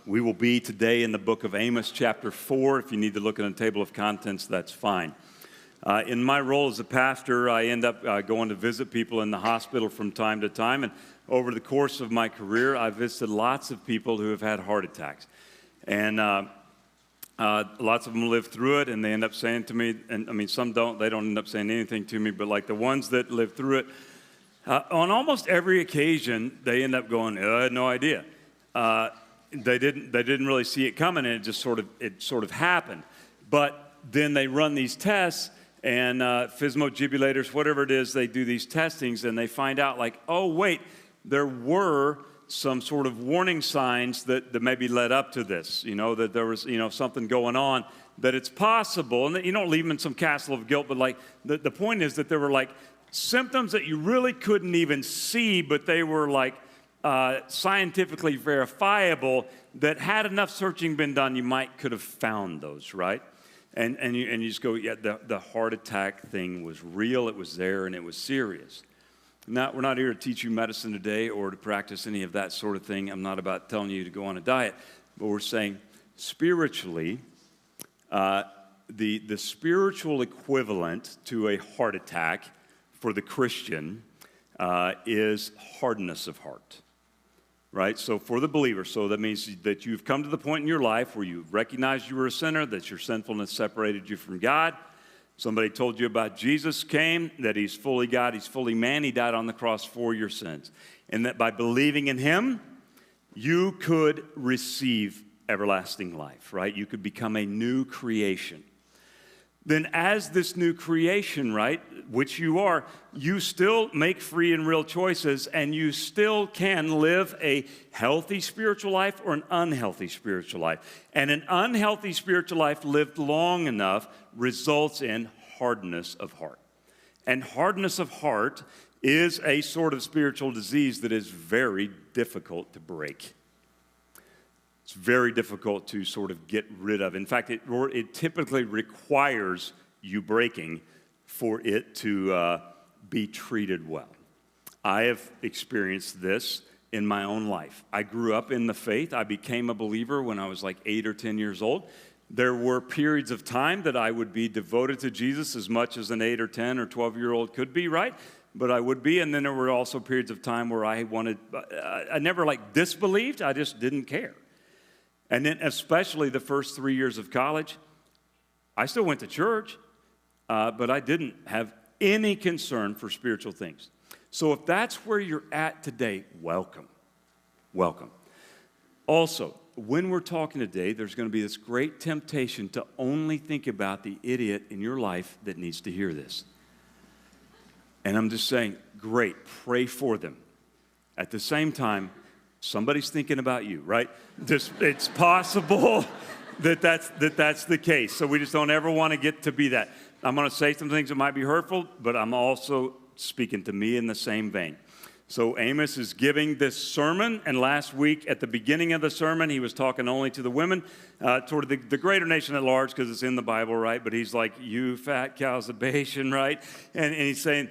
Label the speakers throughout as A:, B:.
A: We will be today in the book of Amos, chapter 4. If you need to look at a table of contents, that's fine. In my role as a pastor, I end up going to visit people in the hospital from time to time. And over the course of my career, I've visited lots of people who have had heart attacks. And lots of them live through it, and they end up saying to me, and I mean, some don't, they don't end up saying anything to me, but like the ones that live through it, on almost every occasion, they end up going, I had no idea. They didn't really see it coming, and it just sort of happened. But then they run these tests, and physmodefibrilators, whatever it is, they do these testings, and they find out like, oh wait, there were some sort of warning signs that maybe led up to this. That there was something going on. That it's possible, and that you don't leave them in some castle of guilt. But like the point is that there were like symptoms that you really couldn't even see, but they were like scientifically verifiable, that had enough searching been done, you could have found those, right? And you just go, yeah, the heart attack thing was real, it was there, and it was serious. Now, we're not here to teach you medicine today or to practice any of that sort of thing. I'm not about telling you to go on a diet, but we're saying spiritually, the spiritual equivalent to a heart attack for the Christian is hardness of heart. Right? So for the believer, so that means that you've come to the point in your life where you recognize you were a sinner, that your sinfulness separated you from God. Somebody told you about Jesus came, that he's fully God, he's fully man, he died on the cross for your sins. And that by believing in him, you could receive everlasting life, right? You could become a new creation. Then as this new creation, right, which you are, you still make free and real choices, and you still can live a healthy spiritual life or an unhealthy spiritual life. And an unhealthy spiritual life lived long enough results in hardness of heart. And hardness of heart is a sort of spiritual disease that is very difficult to break. It's very difficult to sort of get rid of. In fact, it typically requires you breaking for it to be treated well. I have experienced this in my own life. I grew up in the faith. I became a believer when I was like 8 or 10 years old. There were periods of time that I would be devoted to Jesus as much as an 8 or 10 or 12-year-old could be, right? But I would be, and then there were also periods of time where I never like disbelieved, I just didn't care. And then especially the first 3 years of college, I still went to church, but I didn't have any concern for spiritual things. So if that's where you're at today, welcome. Welcome. Also, when we're talking today, there's going to be this great temptation to only think about the idiot in your life that needs to hear this. And I'm just saying, great, pray for them. At the same time, somebody's thinking about you, right? It's possible that's the case. So we just don't ever want to get to be that. I'm going to say some things that might be hurtful, but I'm also speaking to me in the same vein. So Amos is giving this sermon, and last week at the beginning of the sermon, he was talking only to the women, toward the greater nation at large, because it's in the Bible, right? But he's like, you fat cows of Bashan, right? And he's saying,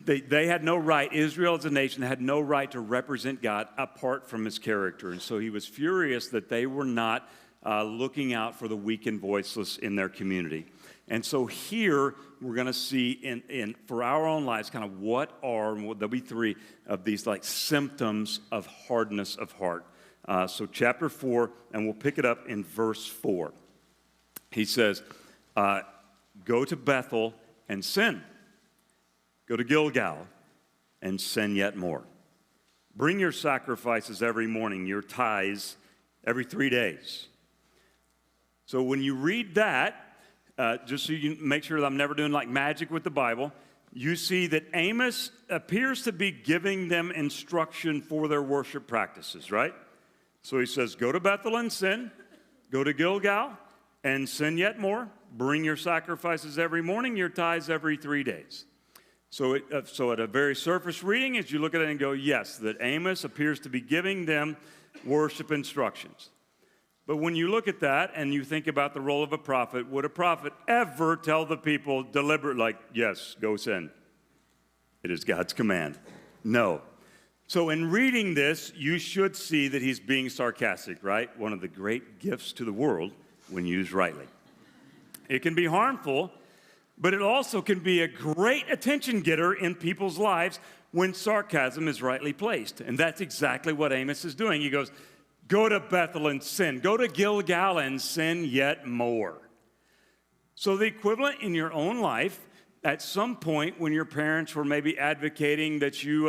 A: They had no right, Israel as a nation had no right to represent God apart from his character. And so he was furious that they were not looking out for the weak and voiceless in their community. And so here we're going to see for our own lives kind of there'll be 3 of these like symptoms of hardness of heart. So chapter 4, and we'll pick it up in verse 4. He says, go to Bethel and sin. Go to Gilgal and sin yet more. Bring your sacrifices every morning, your tithes every 3 days. So when you read that, just so you can make sure that I'm never doing like magic with the Bible, you see that Amos appears to be giving them instruction for their worship practices, right? So he says, go to Bethel and sin, go to Gilgal and sin yet more. Bring your sacrifices every morning, your tithes every 3 days. So at a very surface reading, as you look at it and go, yes, that Amos appears to be giving them worship instructions. But when you look at that and you think about the role of a prophet, would a prophet ever tell the people deliberately, like, yes, go sin? It is God's command. No. So in reading this, you should see that he's being sarcastic, right? One of the great gifts to the world when used rightly. It can be harmful, but it also can be a great attention getter in people's lives when sarcasm is rightly placed. And that's exactly what Amos is doing. He goes, go to Bethel and sin. Go to Gilgal and sin yet more. So the equivalent in your own life, at some point when your parents were maybe advocating that you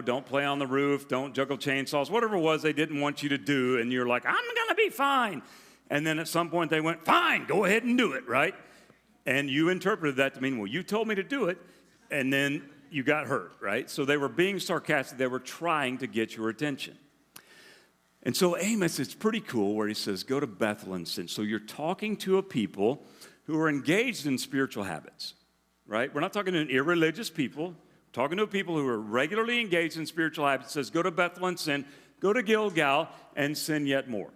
A: don't play on the roof, don't juggle chainsaws, whatever it was they didn't want you to do, and you're like, I'm going to be fine. And then at some point they went, fine, go ahead and do it, right? And you interpreted that to mean, well, you told me to do it, and then you got hurt, right? So they were being sarcastic. They were trying to get your attention. And so Amos, it's pretty cool where he says, go to Bethel and sin. So you're talking to a people who are engaged in spiritual habits, right? We're not talking to irreligious people. Talking to people who are regularly engaged in spiritual habits. It says, go to Bethel and sin, go to Gilgal and sin yet more.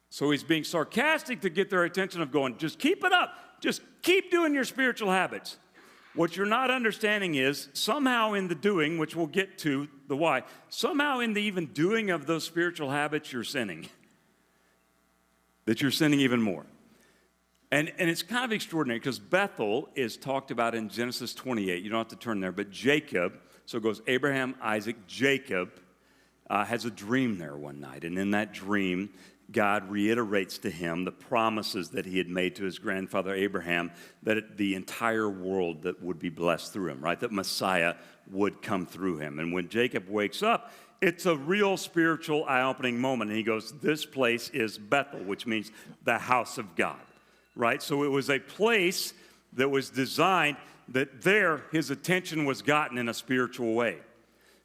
A: So he's being sarcastic to get their attention of going, just keep it up. Just keep doing your spiritual habits. What you're not understanding is somehow in the doing, which we'll get to the why, somehow in the even doing of those spiritual habits, you're sinning. That you're sinning even more. And it's kind of extraordinary because Bethel is talked about in Genesis 28. You don't have to turn there, but Jacob, so it goes Abraham, Isaac, Jacob, has a dream there one night. And in that dream, God reiterates to him the promises that he had made to his grandfather Abraham, that the entire world that would be blessed through him, right? That Messiah would come through him. And when Jacob wakes up, it's a real spiritual eye-opening moment. And he goes, this place is Bethel, which means the house of God. Right? So it was a place that was designed that there his attention was gotten in a spiritual way.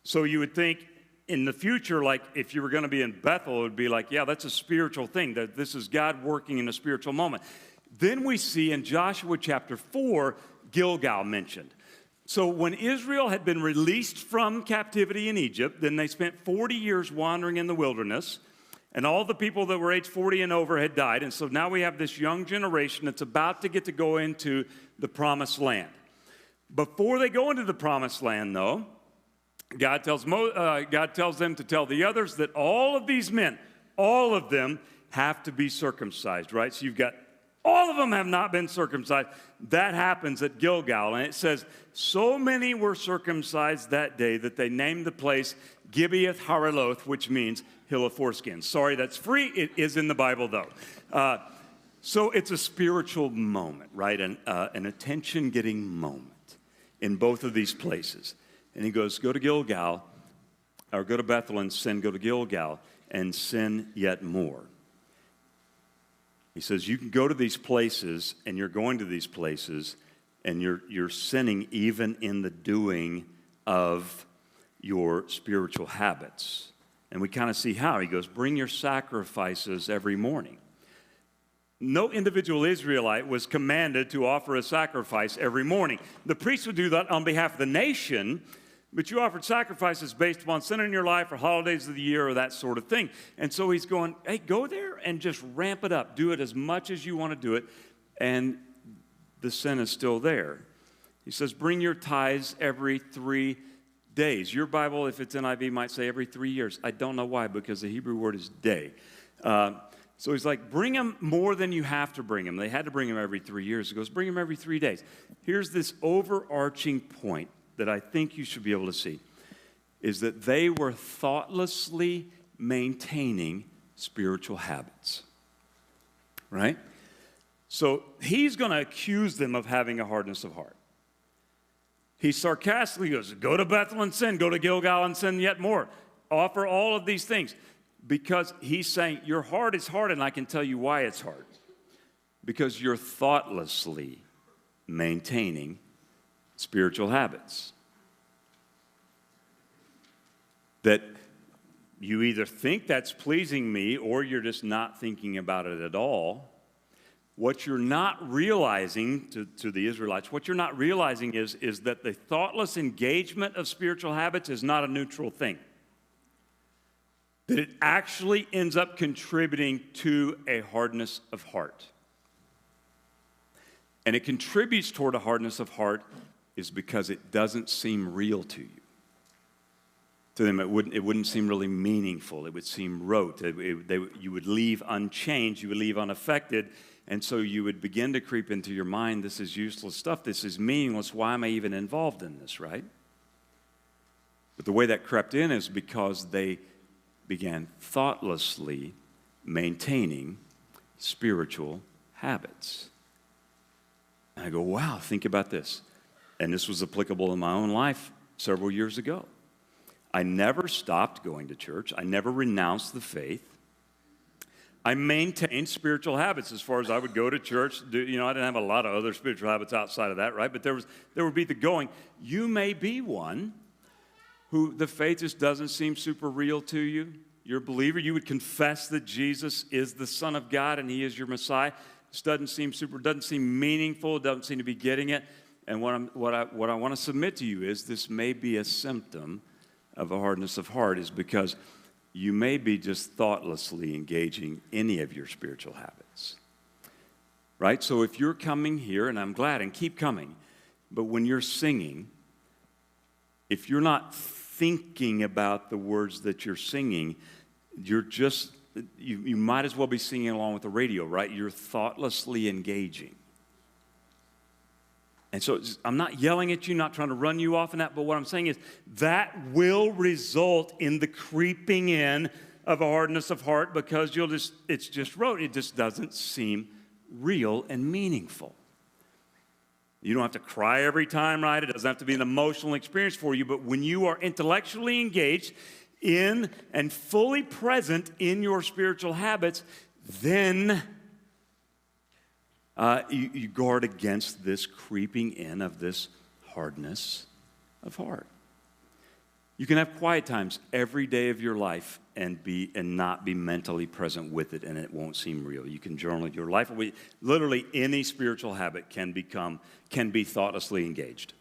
A: So you would think in the future, like if you were going to be in Bethel, it would be like, yeah, that's a spiritual thing, that this is God working in a spiritual moment. Then we see in Joshua chapter 4, Gilgal mentioned. So when Israel had been released from captivity in Egypt, then they spent 40 years wandering in the wilderness. And all the people that were age 40 and over had died. And so now we have this young generation that's about to get to go into the promised land. Before they go into the promised land, though, God tells them to tell the others that all of these men, all of them have to be circumcised, right? So you've got all of them have not been circumcised. That happens at Gilgal. And it says, so many were circumcised that day that they named the place Gibeath Haraloth, which means hill of foreskins. Sorry, that's free. It is in the Bible, though. So it's a spiritual moment, right? An attention-getting moment in both of these places. And he goes, go to Gilgal, or go to Bethel and sin, go to Gilgal and sin yet more. He says, you can go to these places, and you're going to these places, and you're sinning even in the doing of your spiritual habits. And we kind of see how. He goes, bring your sacrifices every morning. No individual Israelite was commanded to offer a sacrifice every morning. The priest would do that on behalf of the nation, but you offered sacrifices based upon sin in your life or holidays of the year or that sort of thing. And so he's going, hey, go there and just ramp it up. Do it as much as you want to do it, and the sin is still there. He says, bring your tithes every 3 days. Your Bible, if it's NIV, might say every 3 years. I don't know why, because the Hebrew word is day. So he's like, bring them more than you have to bring them. They had to bring them every 3 years. He goes, bring them every 3 days. Here's this overarching point that I think you should be able to see, is that they were thoughtlessly maintaining spiritual habits, right? So he's going to accuse them of having a hardness of heart. He sarcastically goes, go to Bethel and sin, go to Gilgal and sin yet more. Offer all of these things. Because he's saying, your heart is hard, and I can tell you why it's hard. Because you're thoughtlessly maintaining spiritual habits. That you either think that's pleasing me, or you're just not thinking about it at all. What you're not realizing, to the Israelites, what you're not realizing is that the thoughtless engagement of spiritual habits is not a neutral thing. That it actually ends up contributing to a hardness of heart. And it contributes toward a hardness of heart is because it doesn't seem real to you. to them, it wouldn't seem really meaningful. It would seem rote. You would leave unchanged. You would leave unaffected. And so you would begin to creep into your mind, this is useless stuff. This is meaningless. Why am I even involved in this, right? But the way that crept in is because they began thoughtlessly maintaining spiritual habits. And I go, wow, think about this. And this was applicable in my own life several years ago. I never stopped going to church. I never renounced the faith. I maintained spiritual habits as far as I would go to church. I didn't have a lot of other spiritual habits outside of that, right? But there would be the going. You may be one who the faith just doesn't seem super real to you. You're a believer. You would confess that Jesus is the Son of God and He is your Messiah. This doesn't seem meaningful. Doesn't seem to be getting it. And what I want to submit to you is this may be a symptom of a hardness of heart, is because you may be just thoughtlessly engaging any of your spiritual habits, right? So if you're coming here, and I'm glad, and keep coming, but when you're singing, if you're not thinking about the words that you're singing, you might as well be singing along with the radio, right? You're thoughtlessly engaging. And so I'm not yelling at you, not trying to run you off in that, but what I'm saying is that will result in the creeping in of a hardness of heart, because it's just rote. It just doesn't seem real and meaningful. You don't have to cry every time, right? It doesn't have to be an emotional experience for you, but when you are intellectually engaged in and fully present in your spiritual habits, then you guard against this creeping in of this hardness of heart. You can have quiet times every day of your life and not be mentally present with it, and it won't seem real. You can journal your life. Literally any spiritual habit can be thoughtlessly engaged,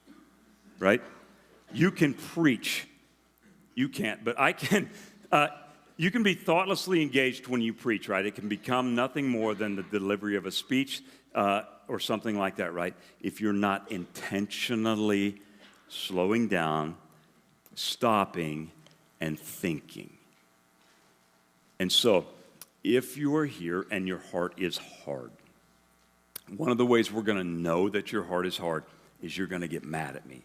A: right? You can preach. You can't, but I can. You can be thoughtlessly engaged when you preach, right? It can become nothing more than the delivery of a speech or something like that, right? If you're not intentionally slowing down, stopping, and thinking. And so, if you are here and your heart is hard, one of the ways we're going to know that your heart is hard is you're going to get mad at me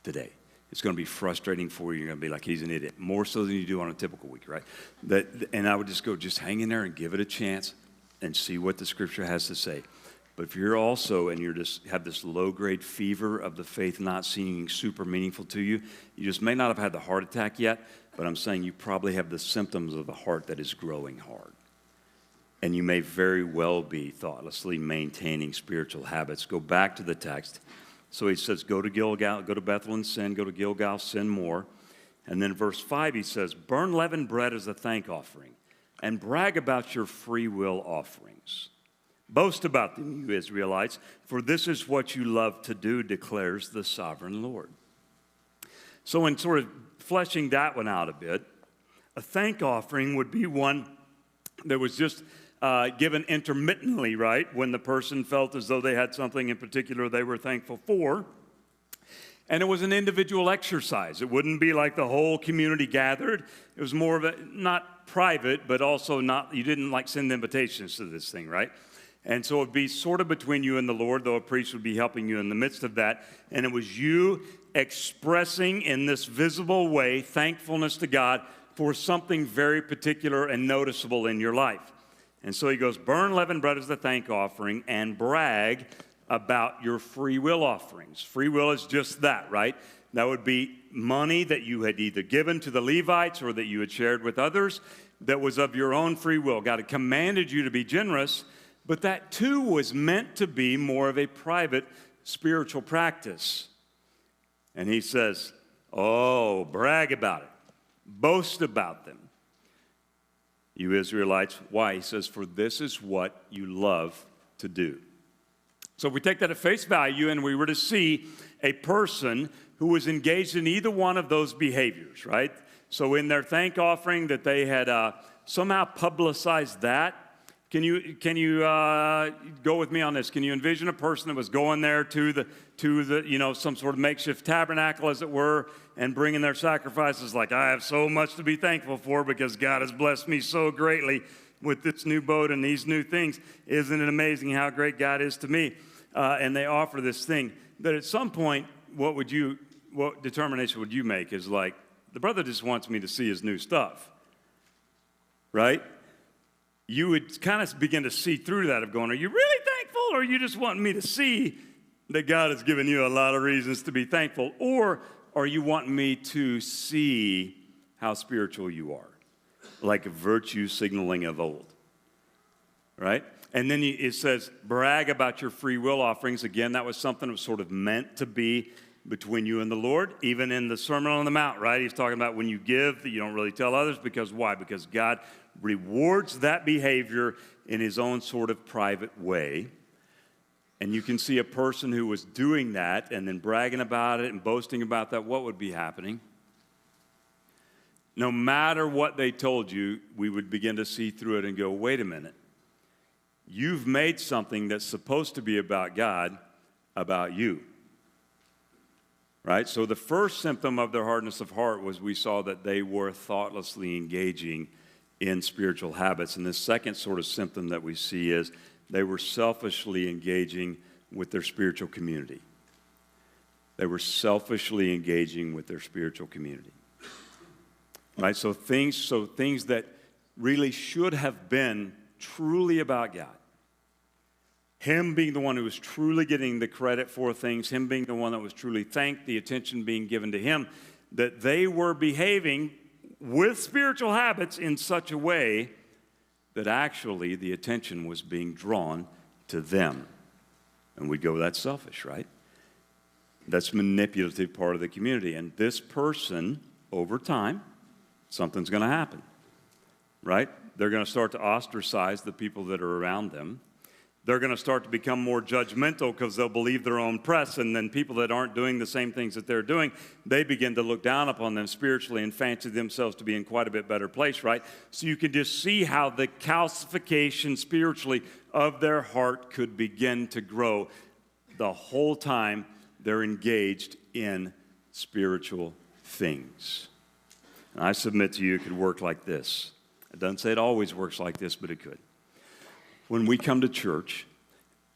A: today. It's going to be frustrating for you. You're going to be like, he's an idiot, more so than you do on a typical week, right? And I would just go, just hang in there and give it a chance and see what the Scripture has to say. But if you're also, and you just have this low-grade fever of the faith not seeming super meaningful to you, you just may not have had the heart attack yet, but I'm saying you probably have the symptoms of a heart that is growing hard. And you may very well be thoughtlessly maintaining spiritual habits. Go back to the text. So he says, go to Gilgal, go to Bethel and sin, go to Gilgal, sin more. And then verse 5, he says, burn leavened bread as a thank offering, and brag about your free will offerings. Boast about them, you Israelites, for this is what you love to do, declares the sovereign Lord. So in sort of fleshing that one out a bit, a thank offering would be one that was just given intermittently, right? When the person felt as though they had something in particular they were thankful for. And it was an individual exercise. It wouldn't be like the whole community gathered. It was more of a, not private, but also not, you didn't like send invitations to this thing, right? And so it would be sort of between you and the Lord, though a priest would be helping you in the midst of that. And it was you expressing in this visible way thankfulness to God for something very particular and noticeable in your life. And so he goes, burn leavened bread as the thank offering and brag about your free will offerings. Free will is just that, right? That would be money that you had either given to the Levites or that you had shared with others that was of your own free will. God had commanded you to be generous, but that too was meant to be more of a private spiritual practice. And he says, oh, brag about it. Boast about them. You Israelites, why? He says, for this is what you love to do. So if we take that at face value and we were to see a person who was engaged in either one of those behaviors, right? So in their thank offering that they had somehow publicized that, Can you go with me on this? Can you envision a person that was going there to the some sort of makeshift tabernacle, as it were, and bringing their sacrifices? Like, I have so much to be thankful for because God has blessed me so greatly with this new boat and these new things. Isn't it amazing how great God is to me? And they offer this thing. That at some point, what determination would you make? Is like, the brother just wants me to see his new stuff, right? You would kind of begin to see through that of going, are you really thankful, or are you just wanting me to see that God has given you a lot of reasons to be thankful? Or are you wanting me to see how spiritual you are, like a virtue signaling of old, right? And then it says, brag about your free will offerings. Again, that was something that was sort of meant to be between you and the Lord. Even in the Sermon on the Mount, right? He's talking about when you give, that you don't really tell others. Because why? Because God rewards that behavior in his own sort of private way. And you can see a person who was doing that and then bragging about it and boasting about that, what would be happening? No matter what they told you, we would begin to see through it and go, wait a minute. You've made something that's supposed to be about God about you. Right? So the first symptom of their hardness of heart was, we saw that they were thoughtlessly engaging in spiritual habits. And the second sort of symptom that we see is they were selfishly engaging with their spiritual community. They were selfishly engaging with their spiritual community. Right? So things that really should have been truly about God. Him being the one who was truly getting the credit for things, him being the one that was truly thanked, the attention being given to him, that they were behaving with spiritual habits in such a way that actually the attention was being drawn to them. And we'd go, that's selfish, right? That's manipulative part of the community. And this person, over time, something's going to happen, right? They're going to start to ostracize the people that are around them. They're going to start to become more judgmental because they'll believe their own press. And then people that aren't doing the same things that they're doing, they begin to look down upon them spiritually and fancy themselves to be in quite a bit better place, right? So you can just see how the calcification spiritually of their heart could begin to grow the whole time they're engaged in spiritual things. And I submit to you, it could work like this. It doesn't say it always works like this, but it could. When we come to church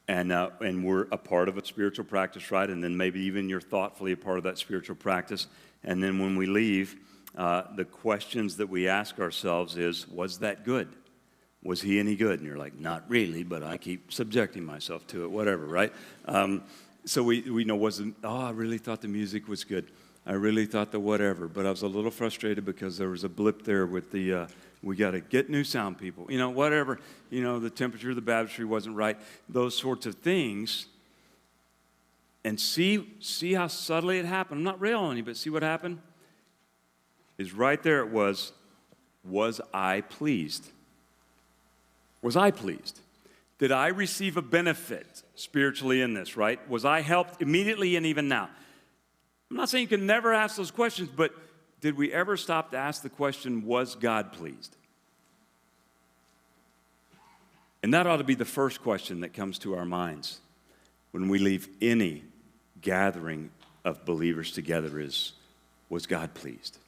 A: and we're a part of a spiritual practice, right? And then maybe even you're thoughtfully a part of that spiritual practice. And then when we leave, the questions that we ask ourselves is, was that good? Was he any good? And you're like, not really, but I keep subjecting myself to it, whatever, right? So we know, I really thought the music was good. I really thought the whatever, but I was a little frustrated because there was a blip there with the, we got to get new sound people, whatever, the temperature of the baptistry wasn't right, those sorts of things. And see how subtly it happened. I'm not railing on you, but see what happened? Is right there it was I pleased? Was I pleased? Did I receive a benefit spiritually in this, right? Was I helped immediately and even now? I'm not saying you can never ask those questions, but did we ever stop to ask the question, was God pleased? And that ought to be the first question that comes to our minds when we leave any gathering of believers together is, was God pleased?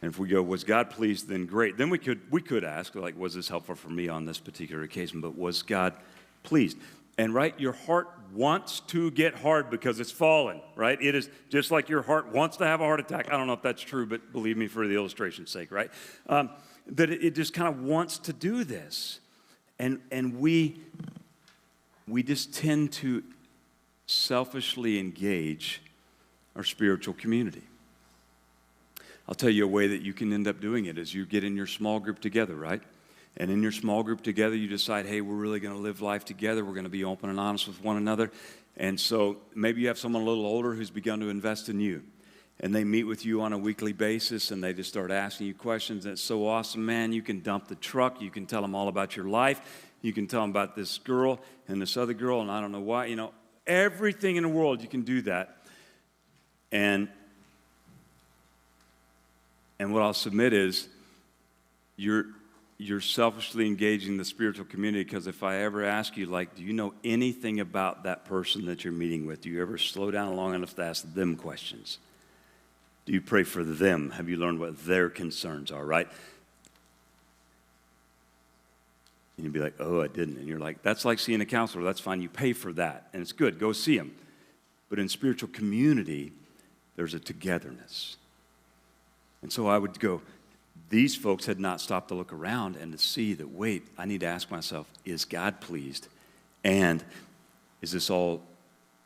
A: And if we go, was God pleased, then great. Then we could ask, like, was this helpful for me on this particular occasion? But was God pleased? And right, your heart wants to get hard because it's fallen, right? It is just like your heart wants to have a heart attack. I don't know if that's true, but believe me for the illustration's sake, right? That it just kind of wants to do this. And we just tend to selfishly engage our spiritual community. I'll tell you a way that you can end up doing it is you get in your small group together, right? And in your small group together, you decide, hey, we're really going to live life together. We're going to be open and honest with one another. And so maybe you have someone a little older who's begun to invest in you. And they meet with you on a weekly basis, and they just start asking you questions. And it's so awesome, man. You can dump the truck. You can tell them all about your life. You can tell them about this girl and this other girl, and I don't know why. Everything in the world, you can do that. And what I'll submit is you're you're selfishly engaging the spiritual community, because if I ever ask you, like, do you know anything about that person that you're meeting with? Do you ever slow down long enough to ask them questions? Do you pray for them? Have you learned what their concerns are, right? And you'd be like, oh, I didn't. And you're like, that's like seeing a counselor. That's fine. You pay for that. And it's good. Go see him. But in spiritual community, there's a togetherness. And so I would go, these folks had not stopped to look around and to see that, wait, I need to ask myself, is God pleased? And is this all,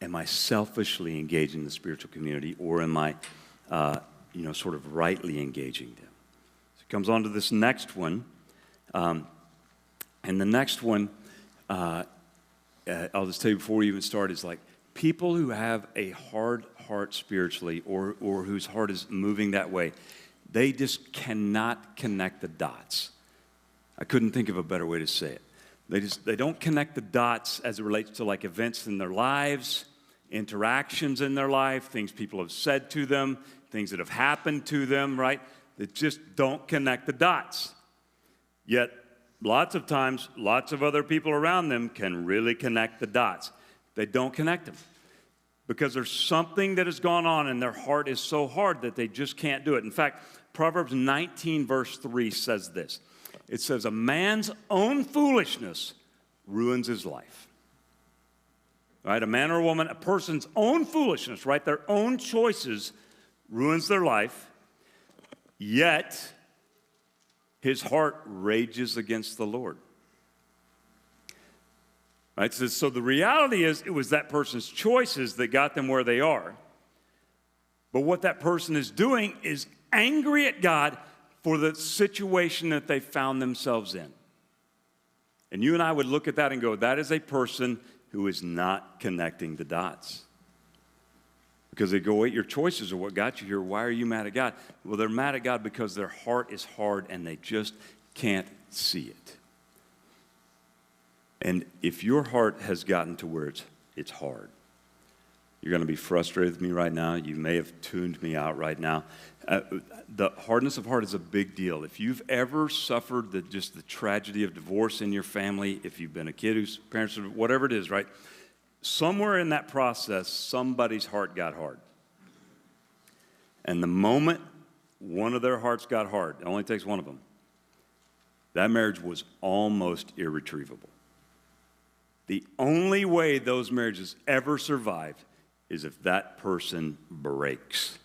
A: am I selfishly engaging the spiritual community, or am I, sort of rightly engaging them? So it comes on to this next one. And the next one, I'll just tell you before we even start, is like people who have a hard heart spiritually, or whose heart is moving that way, they just cannot connect the dots. I couldn't think of a better way to say it. They don't connect the dots as it relates to like events in their lives, interactions in their life, things people have said to them, things that have happened to them, right? They just don't connect the dots. Yet, lots of times, lots of other people around them can really connect the dots. They don't connect them because there's something that has gone on and their heart is so hard that they just can't do it. In fact, Proverbs 19, verse 3 says this. It says, a man's own foolishness ruins his life. Right? A man or a woman, a person's own foolishness, right? Their own choices ruins their life, yet his heart rages against the Lord. Right? So the reality is, it was that person's choices that got them where they are. But what that person is doing is angry at God for the situation that they found themselves in. And you and I would look at that and go, that is a person who is not connecting the dots. Because they go, wait, your choices are what got you here. Why are you mad at God? Well, they're mad at God because their heart is hard and they just can't see it. And if your heart has gotten to where it's hard, you're going to be frustrated with me right now. You may have tuned me out right now. The hardness of heart is a big deal. If you've ever suffered the tragedy of divorce in your family, if you've been a kid whose parents, whatever it is, right? Somewhere in that process, somebody's heart got hard. And the moment one of their hearts got hard, it only takes one of them, that marriage was almost irretrievable. The only way those marriages ever survived is if that person breaks.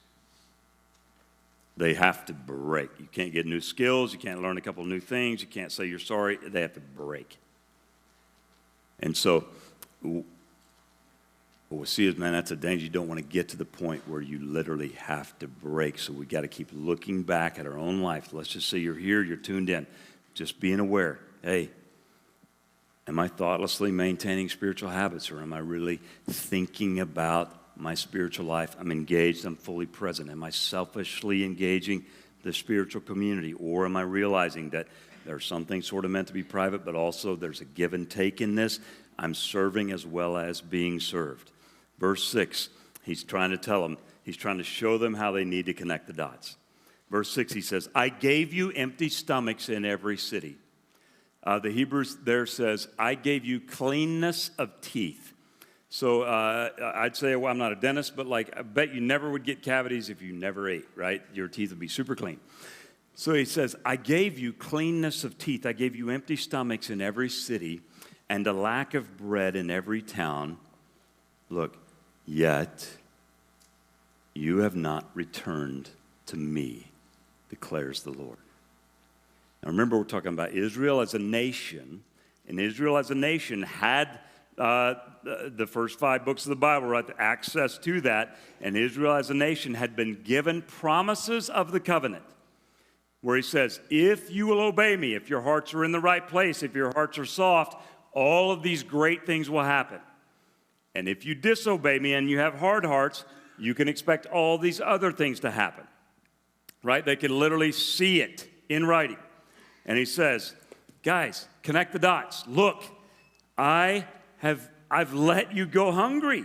A: They have to break. You can't get new skills. You can't learn a couple of new things. You can't say you're sorry. They have to break. And so what we see is, man, that's a danger. You don't want to get to the point where you literally have to break. So we got to keep looking back at our own life. Let's just say you're here, you're tuned in. Just being aware. Hey, am I thoughtlessly maintaining spiritual habits, or am I really thinking about my spiritual life? I'm engaged, I'm fully present. Am I selfishly engaging the spiritual community, or am I realizing that there's something sort of meant to be private, but also there's a give and take in this? I'm serving as well as being served. Verse 6, he's trying to tell them, he's trying to show them how they need to connect the dots. Verse 6, he says, I gave you empty stomachs in every city. The Hebrews there says, I gave you cleanness of teeth. So I'd say, well, I'm not a dentist, but like I bet you never would get cavities if you never ate, right? Your teeth would be super clean. So he says, I gave you cleanness of teeth. I gave you empty stomachs in every city and a lack of bread in every town. Look, yet you have not returned to me, declares the Lord. Now remember, we're talking about Israel as a nation, and Israel as a nation had the first 5 books of the Bible, right, access to that, and Israel as a nation had been given promises of the covenant, where he says, if you will obey me, if your hearts are in the right place, if your hearts are soft, all of these great things will happen. And if you disobey me and you have hard hearts, you can expect all these other things to happen, right? They can literally see it in writing. And he says, guys, connect the dots. Look, I've let you go hungry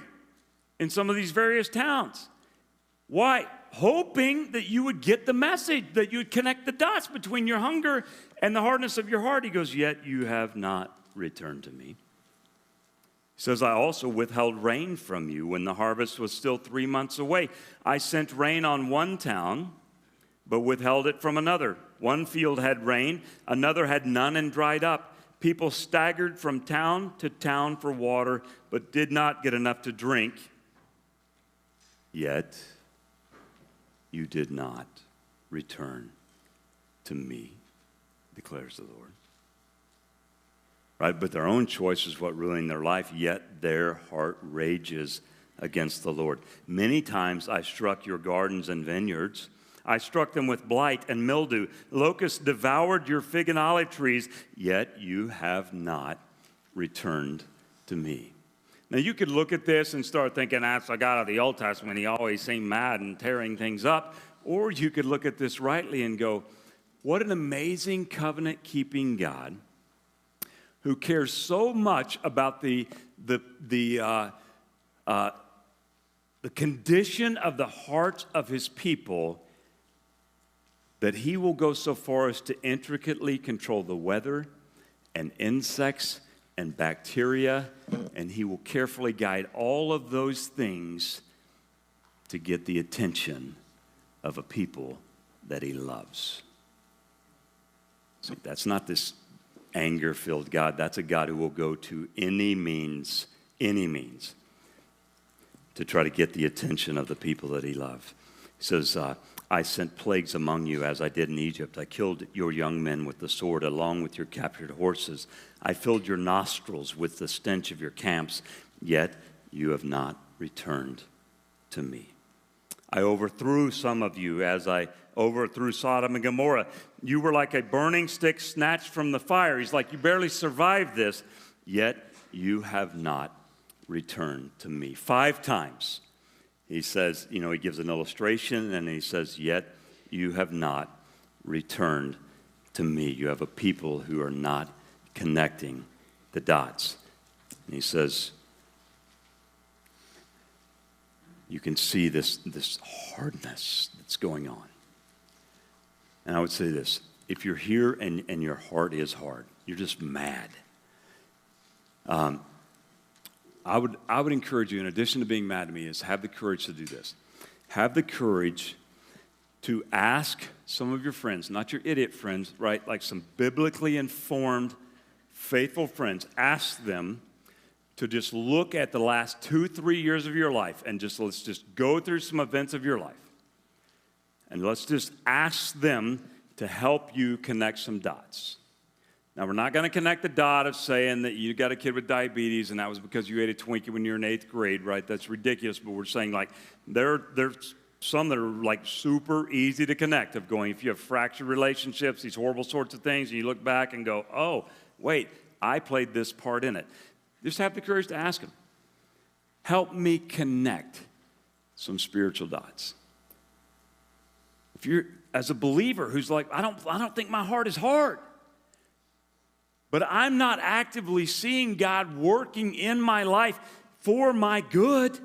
A: in some of these various towns. Why? hoping that you would get the message, that you would connect the dots between your hunger and the hardness of your heart. He goes, yet you have not returned to me. He says, I also withheld rain from you when the harvest was still 3 months away. I sent rain on one town, but withheld it from another. One field had rain, another had none and dried up. People staggered from town to town for water, but did not get enough to drink. Yet you did not return to me, declares the Lord. Right? But their own choice is what ruined their life, yet their heart rages against the Lord. Many times I struck your gardens and vineyards. I struck them with blight and mildew. Locusts devoured your fig and olive trees, yet you have not returned to me. Now, you could look at this and start thinking, that's a God of the Old Testament. He always seemed mad and tearing things up. Or you could look at this rightly and go, what an amazing covenant-keeping God who cares so much about the condition of the hearts of his people that he will go so far as to intricately control the weather and insects and bacteria, and he will carefully guide all of those things to get the attention of a people that he loves. See, that's not this anger-filled God. That's a God who will go to any means, to try to get the attention of the people that he loves. He says, I sent plagues among you as I did in Egypt. I killed your young men with the sword along with your captured horses. I filled your nostrils with the stench of your camps, yet you have not returned to me. I overthrew some of you as I overthrew Sodom and Gomorrah. You were like a burning stick snatched from the fire. He's like, you barely survived this, yet you have not returned to me. 5 times. He says, he gives an illustration, and he says, yet you have not returned to me. You have a people who are not connecting the dots. And he says, you can see this hardness that's going on. And I would say this, if you're here and your heart is hard, you're just mad, I would encourage you, in addition to being mad at me, is have the courage to do this. Have the courage to ask some of your friends, not your idiot friends, right? Like some biblically informed, faithful friends. Ask them to just look at the last 2-3 years of your life and let's just go through some events of your life. And let's just ask them to help you connect some dots. Now, we're not going to connect the dot of saying that you got a kid with diabetes and that was because you ate a Twinkie when you were in 8th grade, right? That's ridiculous, but we're saying like there's some that are like super easy to connect of going, if you have fractured relationships, these horrible sorts of things, and you look back and go, oh, wait, I played this part in it. Just have the courage to ask them. Help me connect some spiritual dots. If you're, as a believer who's like, I don't think my heart is hard, but I'm not actively seeing God working in my life for my good,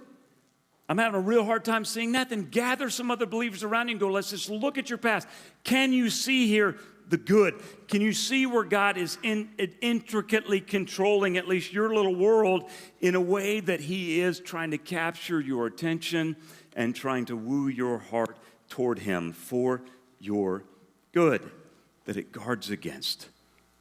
A: I'm having a real hard time seeing that, then gather some other believers around you and go, let's just look at your past. Can you see here the good? Can you see where God is intricately controlling at least your little world in a way that he is trying to capture your attention and trying to woo your heart toward him for your good, that it guards against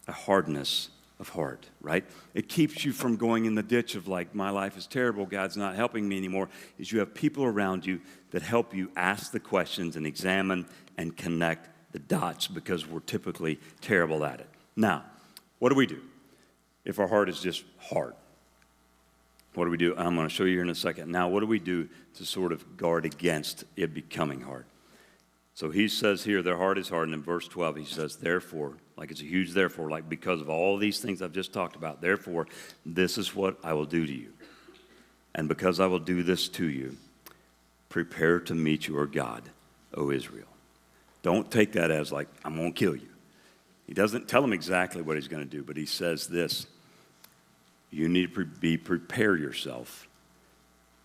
A: a hardness of heart, right? It keeps you from going in the ditch of like, my life is terrible, God's not helping me anymore, is you have people around you that help you ask the questions and examine and connect the dots, because we're typically terrible at it. Now, what do we do if our heart is just hard? What do we do? I'm going to show you here in a second. Now, what do we do to sort of guard against it becoming hard? So he says here, their heart is hardened. In verse 12, he says, therefore, like it's a huge therefore, like because of all these things I've just talked about, therefore, this is what I will do to you. And because I will do this to you, prepare to meet your God, O Israel. Don't take that as like, I'm going to kill you. He doesn't tell them exactly what he's going to do, but he says this, you need to prepare yourself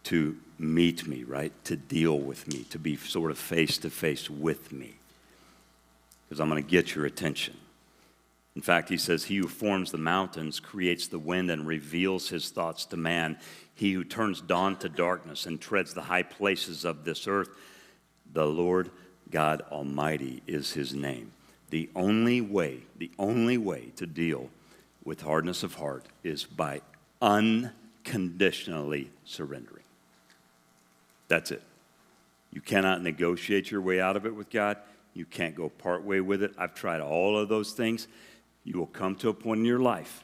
A: to meet me, right? To deal with me, to be sort of face to face with me. Because I'm going to get your attention. In fact, he says, he who forms the mountains, creates the wind, and reveals his thoughts to man. He who turns dawn to darkness and treads the high places of this earth. The Lord God Almighty is his name. The only way to deal with hardness of heart is by unconditionally surrendering. That's it. You cannot negotiate your way out of it with God. You can't go part way with it. I've tried all of those things. You will come to a point in your life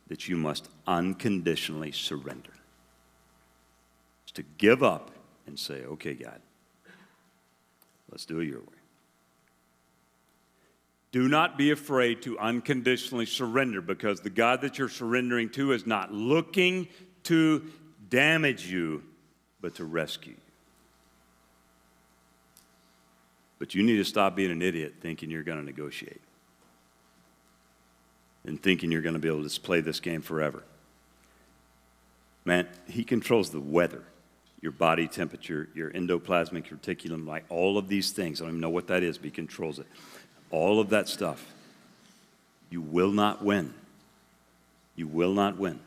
A: that you must unconditionally surrender. It's to give up and say, okay, God, let's do it your way. Do not be afraid to unconditionally surrender, because the God that you're surrendering to is not looking to damage you, but to rescue you. But you need to stop being an idiot thinking you're going to negotiate and thinking you're going to be able to play this game forever. Man, he controls the weather, your body temperature, your endoplasmic reticulum, like all of these things. I don't even know what that is, but he controls it. All of that stuff. You will not win. You will not win.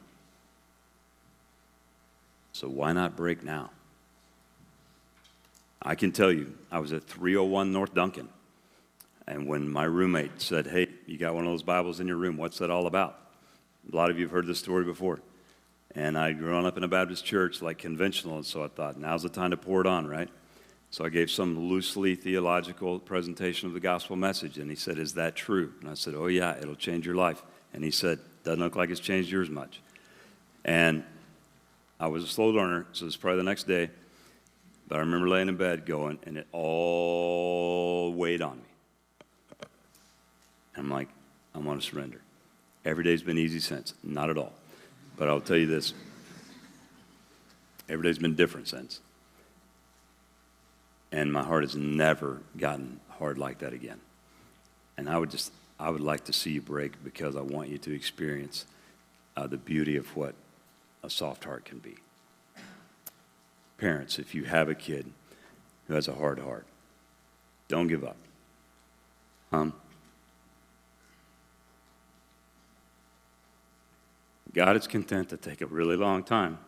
A: So why not break now? I can tell you, I was at 301 North Duncan, and when my roommate said, hey, you got one of those Bibles in your room, what's that all about? A lot of you have heard this story before. And I'd grown up in a Baptist church, like conventional, and so I thought, now's the time to pour it on, right? So I gave some loosely theological presentation of the gospel message, and he said, is that true? And I said, oh yeah, it'll change your life. And he said, doesn't look like it's changed yours much. And I was a slow learner, so it was probably the next day. But I remember laying in bed going, and it all weighed on me. And I'm like, I want to surrender. Every day's been easy since. Not at all. But I'll tell you this. Every day's been different since. And my heart has never gotten hard like that again. And I would like to see you break, because I want you to experience the beauty of what a soft heart can be. Parents, if you have a kid who has a hard heart, don't give up. God is content to take a really long time,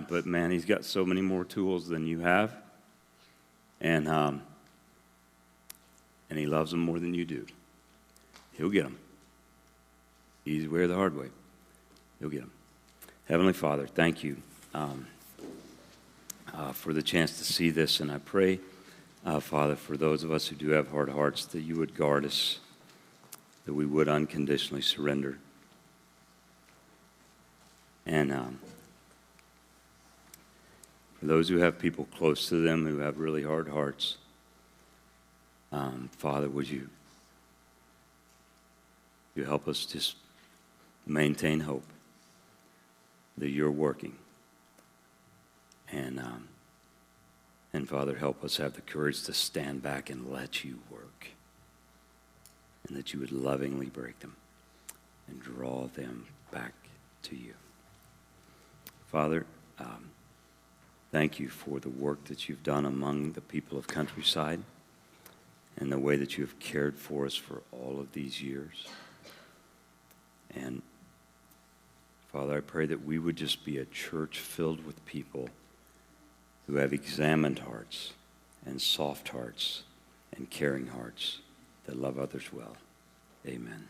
A: but man, he's got so many more tools than you have, and he loves them more than you do. He'll get them. Easy way or the hard way. He'll get them. Heavenly Father, thank you for the chance to see this, and I pray, Father, for those of us who do have hard hearts, that you would guard us, that we would unconditionally surrender. And for those who have people close to them who have really hard hearts, Father, would you help us just maintain hope that you're working. And Father, help us have the courage to stand back and let you work. And that you would lovingly break them and draw them back to you. Father, thank you for the work that you've done among the people of Countryside and the way that you have cared for us for all of these years. And Father, I pray that we would just be a church filled with people who have examined hearts and soft hearts and caring hearts that love others well. Amen.